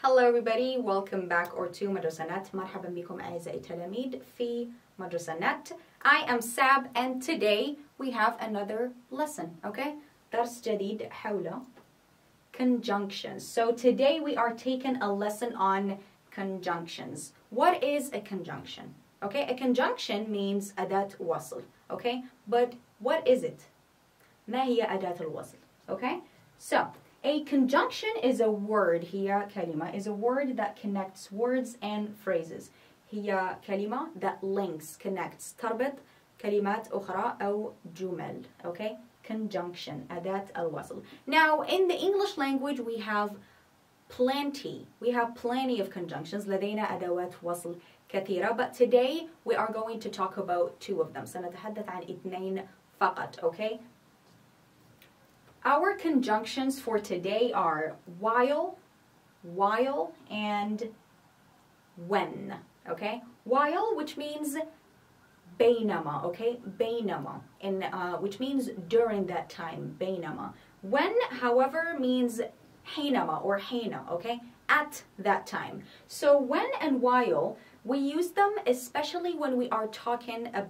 Hello everybody, welcome back or to مدرسة. مرحبا بكم أعزائي التلاميذ في مدرسة. I am Sab and today we have another lesson, okay? درس جديد حول conjunctions. So today we are taking a lesson on conjunctions. What is a conjunction? Okay, a conjunction means أداة وصل, okay? But what is it? ما هي أداة الوصل? Okay? So, a conjunction is a word, هي كلمة, is a word that connects words and phrases. هي كلمة that links, connects, تربط كلمات أخرى أو جمل. Okay? Conjunction, أداة الوصل. Now, in the English language, we have plenty of conjunctions. لدينا أدوات وصل كثيرة. But today, we are going to talk about two of them. سنتحدث عن اثنين فقط. Okay? Our conjunctions for today are while, and when, okay? While, which means بينما, okay? بينما, which means during that time, بينما. When, however, means حينما or حين, okay? At that time. So when and while, we use them especially when we are talking in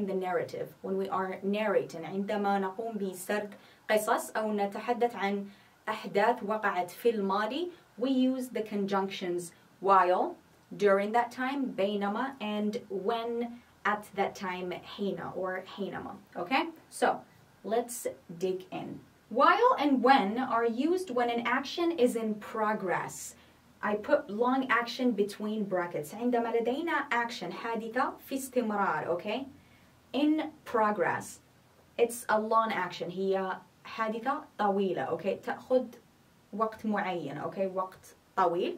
the narrative, when we are narrating. عندما نقوم بسرد قصص أو نتحدث عن أحداث وقعت في الماضي, we use the conjunctions while, during that time, بينما, and when, at that time, حين or حينما. Okay? So, let's dig in. While and when are used when an action is in progress. I put long action between brackets. عندما لدينا action حادثة في استمرار, okay? In progress. It's a long action. هي حادثة طويلة, okay? تأخذ وقت معين, okay? وقت طويل.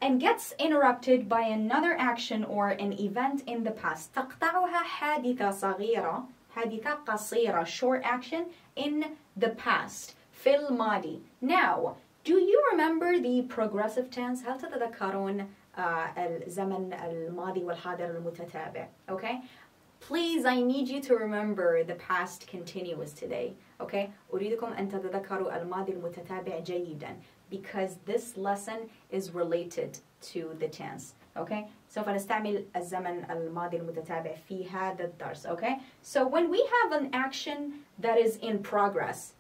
And gets interrupted by another action or an event in the past. تقطعها حادثة صغيرة, حادثة قصيرة, short action in the past. في الماضي. Now, do you remember the progressive tense? هل تتذكرون الزمن الماضي والحاضر المتتابع? Okay? Please, I need you to remember the past continuous today. Okay? أريدكم أن تتذكروا الماضي المتتابع جيدا because this lesson is related to the tense. Okay? سوف نستعمل الزمن الماضي المتتابع في هذا الدرس. Okay? So when we have an action that is in progress,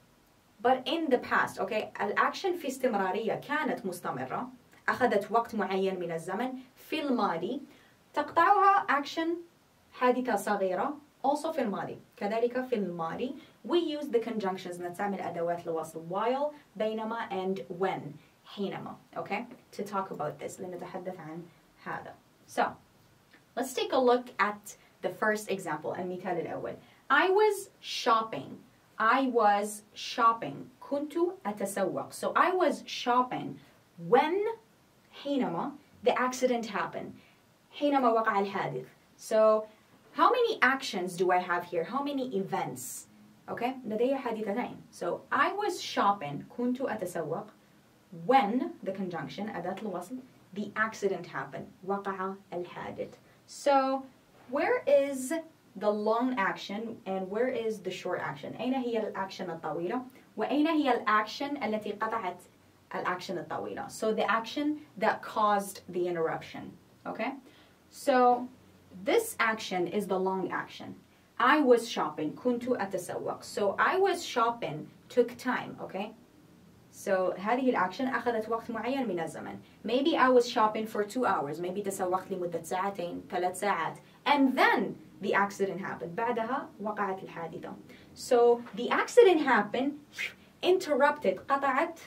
but in the past, okay, الأكشن في استمرارية كانت مستمرة، أخذت وقت معين من الزمن في الماضي، تقطعها action حادثة صغيرة also في الماضي. كذلك في الماضي we use the conjunctions نستعمل أدوات الوصل while, بينما, and when, حينما, okay, to talk about this. لنتحدث عن هذا. So, let's take a look at the first example, المثال الأول. I was shopping. كنت أتسوق. So I was shopping when حينما the accident happened. حينما وقع الحادث. So how many actions do I have here? How many events? Okay, لدي حادثتين. So I was shopping كنت أتسوق when the conjunction أداة الوصل the accident happened. وقع الحادث. So where is the long action and where is the short action? أين هي الأكشن الطويلة وأين هي الأكشن التي قطعت الأكشن الطويلة? So the action that caused the interruption. Okay? So this action is the long action. I was shopping. كنت أتسوق. So I was shopping took time. Okay? So هذه الأكشن أخذت وقت معين من الزمن. Maybe I was shopping for 2 hours. Maybe تسوقت لمدة ساعتين 3 ساعات. And then the accident happened. بعدها وقعت الحادثة. So the accident happened, interrupted, قطعت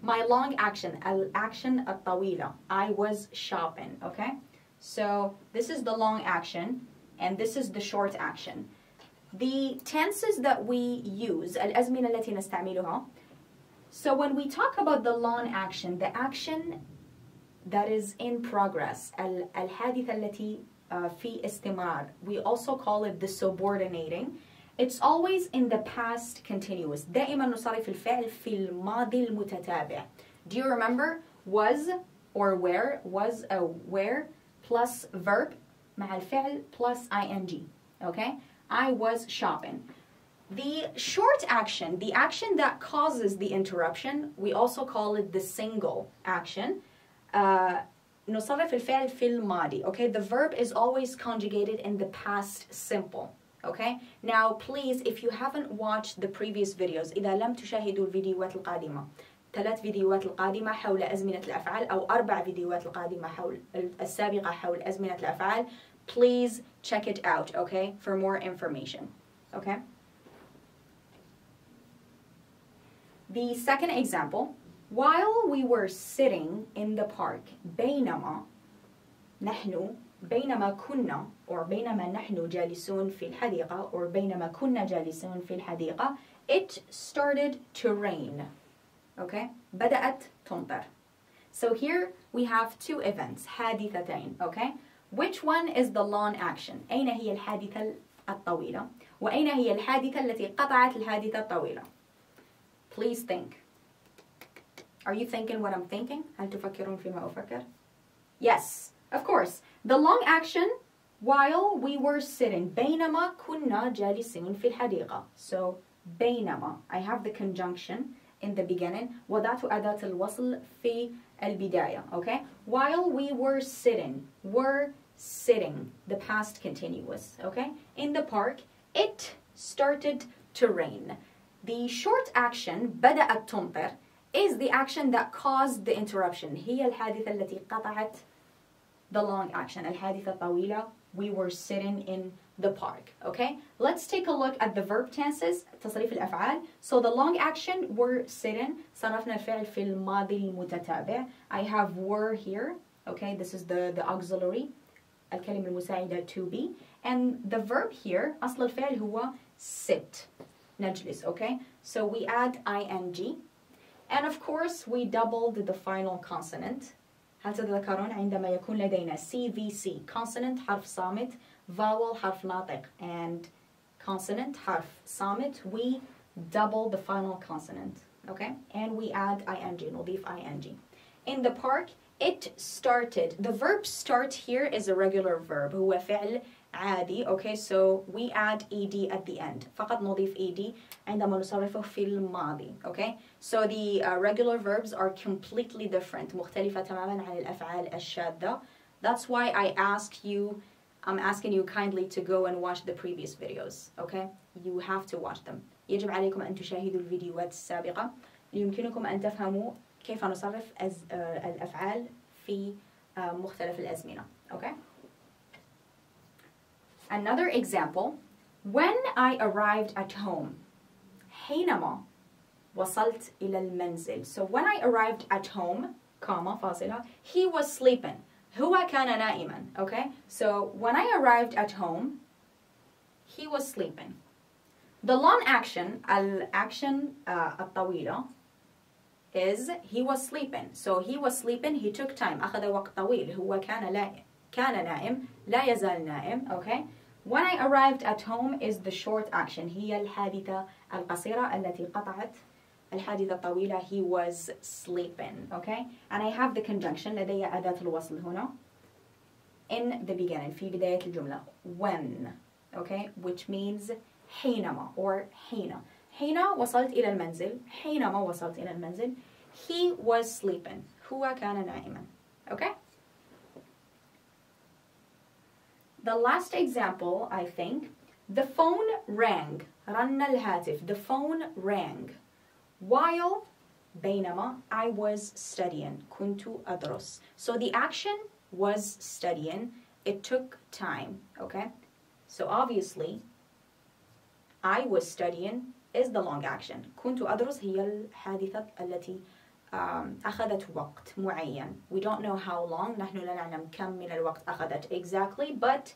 my long action, الأكشن الطويلة. I was shopping, okay? So this is the long action and this is the short action. The tenses that we use, الأزمنة التي نستعملها. So when we talk about the long action, the action that is in progress, الحادثة التي في استمرار, we also call it the subordinating. It's always in the past continuous. دائما نصرف الفعل في الماضي المتتابع. Do you remember was or where? Was a where plus verb مع الفعل plus ing. Okay? I was shopping. The short action, the action that causes the interruption, we also call it the single action. نصرف الفعل في الماضي. Okay, the verb is always conjugated in the past simple. Okay, now please, if you haven't watched the previous videos, إذا لم تشاهدوا الفيديوهات القادمة، 3 فيديوهات القادمة حول أزمنة الأفعال أو 4 فيديوهات القادمة حول السابقة حول أزمنة الأفعال, please check it out, okay, for more information. Okay. The second example, while we were sitting in the park, بينما كنا or بينما نحن جالسون في الحديقة or بينما كنا جالسون في الحديقة, it started to rain. Okay, بدأت تمطر. So here we have 2 events, حادثتين. Okay, which one is the long action? أين هي الحادثة الطويلة؟ وأين هي الحادثة التي قطعت الحادثة الطويلة؟ Please think. Are you thinking what I'm thinking? هل تفكرون فيما أفكر? Yes, of course. The long action, while we were sitting. بينما كنا جالسين في الحديقة. So, بينما. I have the conjunction in the beginning. وضعت أداة الوصل في البداية. Okay? While we were sitting. Were sitting. The past continuous. Okay? In the park, it started to rain. The short action, بدأت تمطر, is the action that caused the interruption. هي الحادثة التي قطعت the long action. الحادثة الطويلة, we were sitting in the park. Okay? Let's take a look at the verb tenses, تصريف الأفعال. So the long action, were sitting, صرفنا الفعل في الماضي المتتابع. I have were here. Okay? This is the auxiliary. الكلمة المساعدة to be. And the verb here, أصل الفعل هو sit. نجلس. Okay? So we add ing. And of course, we doubled the final consonant. هل تتذكرون عندما يكون لدينا CVC, consonant حرف صامت, vowel حرف ناطق, and consonant حرف صامت, we double the final consonant. Okay? And we add ing, نضيف ing. In the park, it started. The verb start here is a regular verb. هو فعل عادي. Okay, so we add ed at the end. فقط نضيف ed عندما نصرفه في الماضي. Okay, so the regular verbs are completely different. مختلفة تماما عن الأفعال الشاذة. That's why I'm asking you kindly to go and watch the previous videos. Okay, you have to watch them. يجب عليكم أن تشاهدوا الفيديوهات السابقة ليمكنكم أن تفهموا كيف نصرف الأفعال في مختلف الأزمنة. Okay. Another example, when I arrived at home, حينما وصلت إلى المنزل. So when I arrived at home, comma, فاصلة, he was sleeping. هو كان نائما. Okay? So when I arrived at home, he was sleeping. The long action, الأكشن الطويلة, is he was sleeping. So he was sleeping, he took time. أخذ وقت طويل. هو كان نائم, لا يزال نائم. Okay? When I arrived at home is the short action. هي الحادثة القصيرة التي قطعت الحادثة الطويلة. He was sleeping. Okay? And I have the conjunction. لدي أداة الوصل هنا. In the beginning. في بداية الجملة. When. Okay? Which means حينما or حين. حين وصلت إلى المنزل. حينما وصلت إلى المنزل. He was sleeping. هو كان نائما. Okay? The last example, I think, the phone rang. رن الهاتف. The phone rang. While بينما I was studying. كنت أدرس. So the action was studying. It took time. Okay? So obviously, I was studying is the long action. كنت أدرس هي الحادثة التي أخذت وقت معين. We don't know how long. نحن لا نعلم كم من الوقت أخذت exactly, but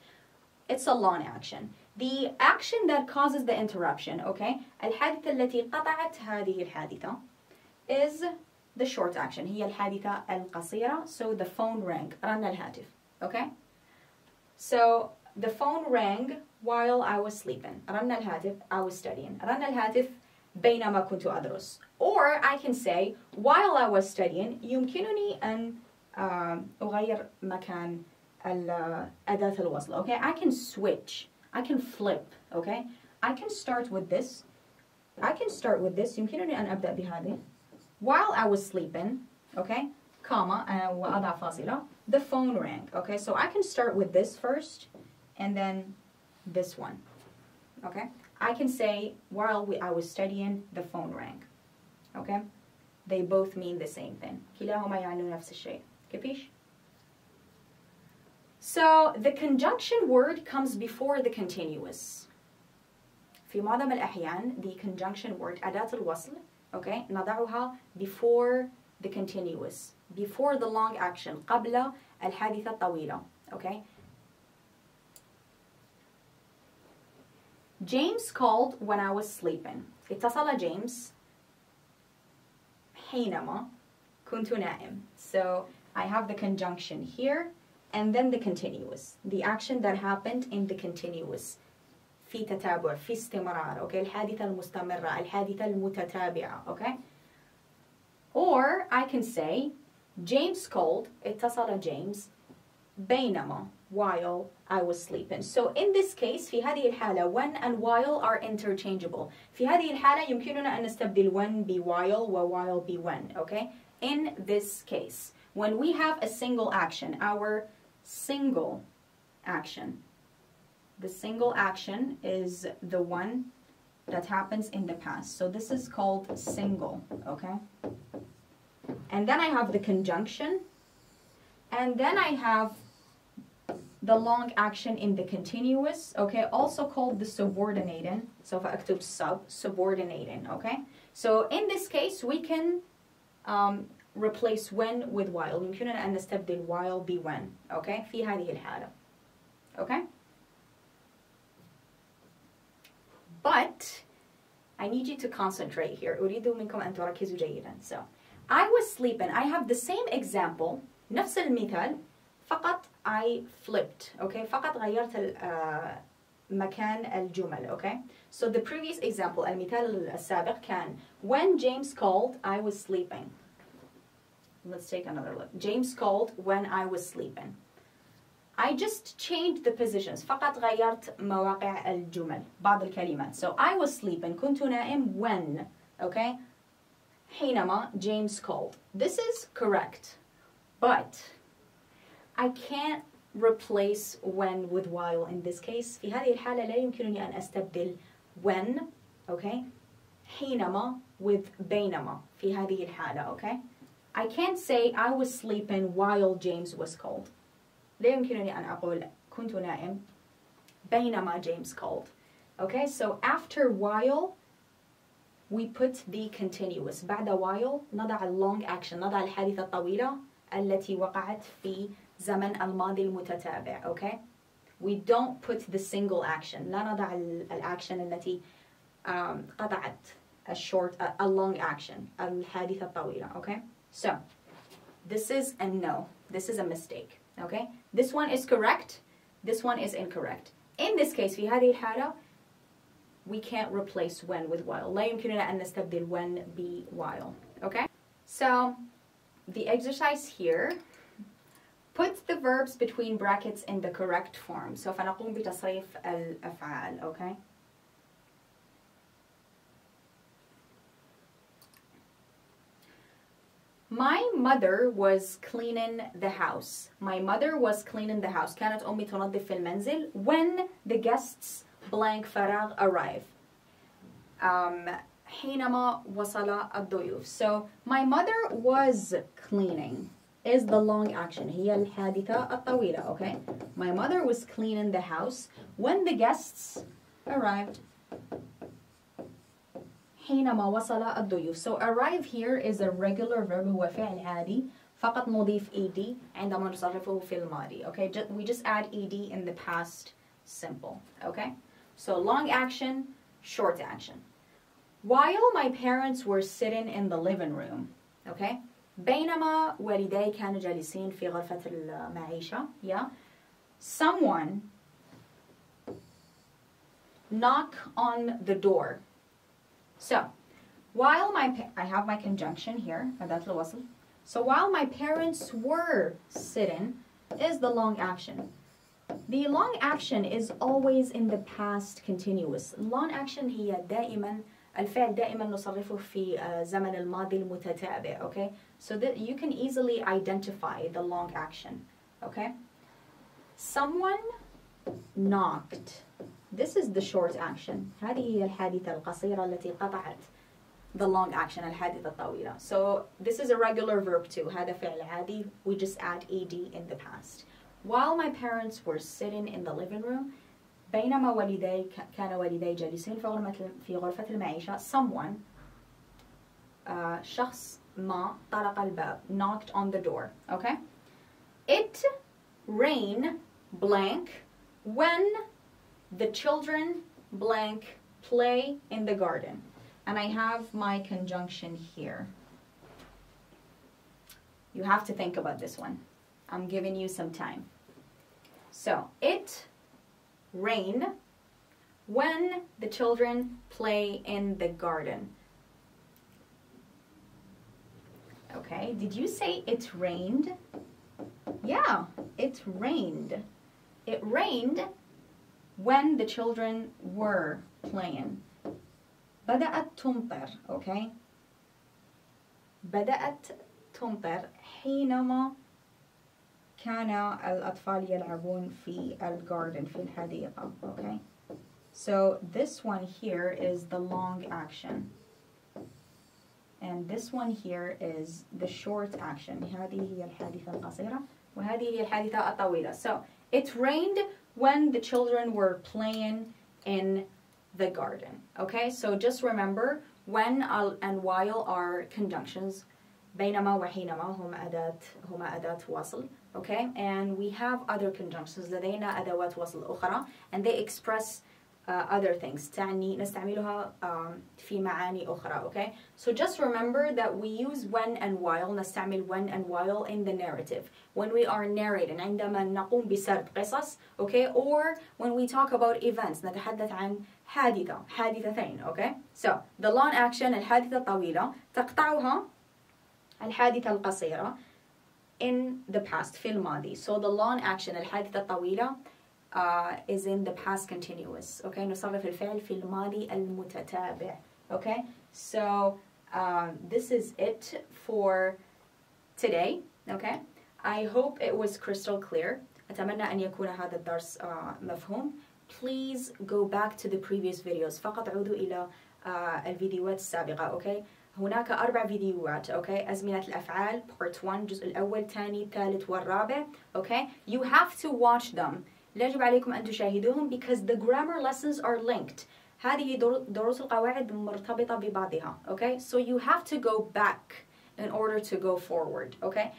it's a long action. The action that causes the interruption, okay? الحادثة التي قطعت هذه الحادثة is the short action. هي الحادثة القصيرة. So the phone rang. رن الهاتف. Okay? So the phone rang while I was sleeping. رن الهاتف. I was studying. رن الهاتف بينما كنت أدرس. Or I can say while I was studying يمكنني أن أغير مكان أداة الوصل. Okay? I can switch. I can flip. Okay? I can start with this I can start with this. يمكنني أن أبدأ بهذه. While I was sleeping, okay, comma, وأضع فاصلة, the phone rang, okay? So I can start with this first, and then this one, okay? I can say, while I was studying, the phone rang, okay? They both mean the same thing. كلاهما يعني نفس الشيء. كيفيش? So the conjunction word comes before the continuous. في معظم الأحيان the conjunction word أداة الوصل, okay, نضعها before the continuous, before the long action, قبل الحادثة الطويلة, okay? James called when I was sleeping. اتصل جيمس حينما كنت نائم. So I have the conjunction here and then the continuous, the action that happened in the continuous. في تتابع، في استمرار, okay? الحادثة المستمرة، الحادثة المتتابعة, okay? Or I can say James called, اتصل جيمس بينما, while I was sleeping. So in this case, في هذه الحالة when and while are interchangeable. في هذه الحالة يمكننا أن نستبدل when ب while و while ب when, okay? In this case, when we have a single action, our single action, the single action is the one that happens in the past. So this is called single, okay? And then I have the conjunction, and then I have the long action in the continuous, okay, also called the subordinating. So فأكتب subordinating, okay? So in this case, we can replace when with while. يمكننا أن نستبدل while ب when, okay? في هذه الحالة, okay? But I need you to concentrate here. أريد منكم أن تركزوا جيدا. So I was sleeping. I have the same example, نفس المثال, فقط I flipped, okay? فقط غيرت مكان الجمل, okay? So the previous example, المثال السابق كان when James called, I was sleeping. Let's take another look. James called when I was sleeping. I just changed the positions. فقط غيرت مواقع الجمل, بعض الكلمات. So I was sleeping. كنت نائم when, okay? حينما James called. This is correct, but I can't replace when with while in this case. في هذه الحالة لا يمكنني أن أستبدل when, okay, حينما with بينما في هذه الحالة, okay? I can't say I was sleeping while James was called. لا يمكنني أن أقول كنت نائم بينما James called. Okay, so after while we put the continuous. بعد while نضع long action, نضع الحادثة الطويلة التي وقعت في زمن الماضي المتتابع, okay? We don't put the single action. لا نضع الأكشن التي قطعت a long action, الحادثة الطويلة, okay? So, this is a no. This is a mistake, okay? This one is correct. This one is incorrect. In this case, في هذه الحالة, we can't replace when with while. لا يمكننا أن نستبدل when ب while, okay? So, the exercise here, put the verbs between brackets in the correct form. سوف نقوم بتصريف الأفعال, okay? My mother was cleaning the house. My mother was cleaning the house. كانت أمي تنظف في المنزل when the guests blank فراغ arrive. حينما وصل الضيوف. So my mother was cleaning is the long action. هي الحادثة الطويلة, okay? My mother was cleaning the house when the guests arrived. حينما وصل الضيوف. So arrive here is a regular verb, هو فعل عادي. فقط نضيف ed عندما نصرفه في الماضي, okay? We just add ed in the past simple, okay? So long action, short action. While my parents were sitting in the living room, okay? بينما والدي كانوا جالسين في غرفة المعيشة, yeah? Someone knock on the door. So, while I have my conjunction here, أداة الوصل. So while my parents were sitting is the long action. The long action is always in the past continuous. Long action هي دائما الفعل دائما نصرفه في زمن الماضي المتتابع. Okay, so that you can easily identify the long action. Okay, someone knocked. This is the short action. هذه هي الحادثة القصيرة التي قطعت the long action, الحادثة الطويلة. So this is a regular verb too. هذا فعل عادي. We just add ed in the past. While my parents were sitting in the living room, بينما كان والدي جالسين في غرفة المعيشة, someone, شخص ما طرق الباب, knocked on the door. Okay? It rained blank when the children blank play in the garden. And I have my conjunction here. You have to think about this one. I'm giving you some time. So, it rained when the children play in the garden. Okay, did you say it rained? Yeah, it rained. It rained when the children were playing. بدأت تمطر. Okay, بدأت تمطر حينما كان الأطفال يلعبون في الجاردن, في الحديقة. Okay, so this one here is the long action, and this one here is the short action. هذه هي الحادثة القصيرة وهذه هي الحادثة الطويلة. So it rained when the children were playing in the garden. Okay, so just remember when and while are conjunctions. بينما وحينما هما أداة وصل. Okay, and we have other conjunctions. لدينا أدوات وصل أخرى, and they express other things. تعني نستعملها في معاني أخرى. Okay, so just remember that we use when and while. نستعمل when and while in the narrative when we are narrating, عندما نقوم بسرد قصص. Okay, or when we talk about events, نتحدث عن حادثتين. Okay, so the long action, الحادثة الطويلة, تقطعها الحادثة القصيرة in the past, في الماضي. So the long action, الحادثة الطويلة, is in the past continuous. Okay, نصرف الفعل في الماضي المتتابع. Okay, so this is it for today. Okay, I hope it was crystal clear. أتمنى أن يكون هذا الدرس مفهوم. Please go back to the previous videos. فقط عودوا إلى الفيديوهات السابقة. Okay, هناك 4 فيديوهات. Okay, أزمنة الأفعال part 1, الجزء الأول, الثاني, الثالث والرابع. Okay, you have to watch them. لا يجب عليكم أن تشاهدوهم because the grammar lessons are linked. هذه دروس القواعد مرتبطة ببعضها. Okay, so you have to go back in order to go forward. Okay,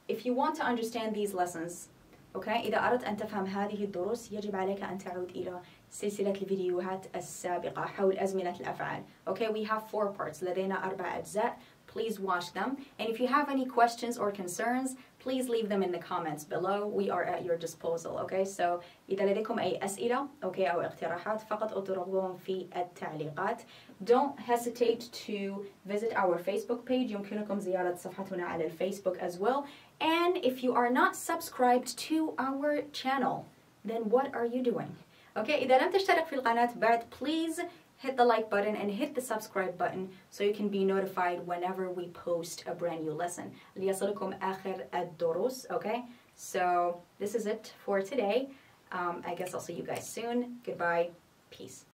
if you want to understand these lessons, okay, إذا أردت أن تفهم هذه الدروس يجب عليك أن تعود إلى سلسلة الفيديوهات السابقة حول أزمنة الأفعال. Okay, we have 4 parts. لدينا 4 أجزاء. Please watch them. And if you have any questions or concerns, please leave them in the comments below. We are at your disposal. Okay, so إذا لديكم أي أسئلة okay, أو اقتراحات فقط اطرحوهم في التعليقات. Don't hesitate to visit our Facebook page. يمكنكم زيارة صفحتنا على الفيسبوك as well. And if you are not subscribed to our channel, then what are you doing? Okay, إذا لم تشترك في القناة بعد, please hit the like button and hit the subscribe button so you can be notified whenever we post a brand new lesson. ليصلكم آخر الدروس. Okay, so this is it for today. I guess I'll see you guys soon. Goodbye. Peace.